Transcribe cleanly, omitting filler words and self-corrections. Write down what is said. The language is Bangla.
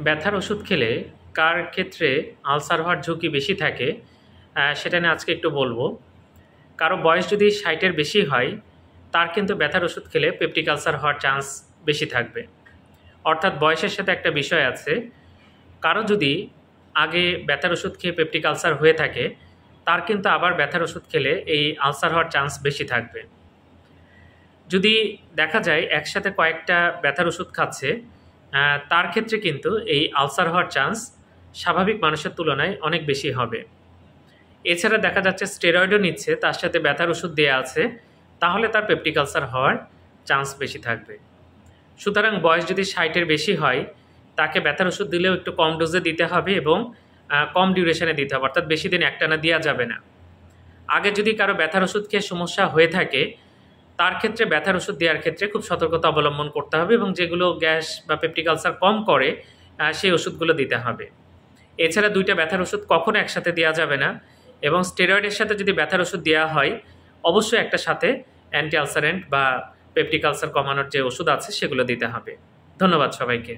ব্যথার ওষুধ খেলে কার ক্ষেত্রে আলসার হওয়ার ঝুঁকি বেশি থাকে সেটা নিয়ে আজকে একটু বলবো। কারো বয়স যদি 60-এর বেশি হয় তার কিন্তু ব্যথার ওষুধ খেলে পেপটিক আলসার হওয়ার চান্স বেশি থাকবে। অর্থাৎ বয়সের সাথে একটা বিষয় আছে। কারো যদি আগে ব্যথার ওষুধ খেয়ে পেপটিক আলসার হয়ে থাকে তার কিন্তু আবার ব্যথার ওষুধ খেলে এই আলসার হওয়ার চান্স বেশি থাকবে। যদি দেখা যায় একসাথে কয়েকটা ব্যথার ওষুধ খাচ্ছে তার ক্ষেত্রে কিন্তু এই আলসার হওয়ার চান্স স্বাভাবিক মানুষের তুলনায় অনেক বেশি হবে। এছাড়া দেখা যাচ্ছে স্টেরয়েডও নিচ্ছে, তার সাথে ব্যথার ওষুধ দেওয়া আছে, তাহলে তার পেপটিক আলসার হওয়ার চান্স বেশি থাকবে। সুতরাং বয়স যদি 60-এর বেশি হয় তাকে ব্যথার ওষুধ দিলেও একটু কম ডোজে দিতে হবে এবং কম ডিউরেশনে দিতে হবে, অর্থাৎ বেশি দিন একটানা দেওয়া যাবে না। আগে যদি কারো ব্যথার ওষুধ খেয়ে সমস্যা হয়ে থাকে তার ক্ষেত্রে ব্যথার ওষুধ দেওয়ার ক্ষেত্রে খুব সতর্কতা অবলম্বন করতে হবে এবং যেগুলো গ্যাস বা পেপটিক আলসার কম করে সেই ওষুধগুলো দিতে হবে। এছাড়া দুইটা ব্যথার ওষুধ কখনো একসাথে দেওয়া যাবে না এবং স্টেরয়েডের সাথে যদি ব্যথার ওষুধ দেওয়া হয় অবশ্যই একটা সাথে অ্যান্টি আলসারেন্ট বা পেপটিক আলসার কমানোর যে ওষুধ আছে সেগুলো দিতে হবে। ধন্যবাদ সবাইকে।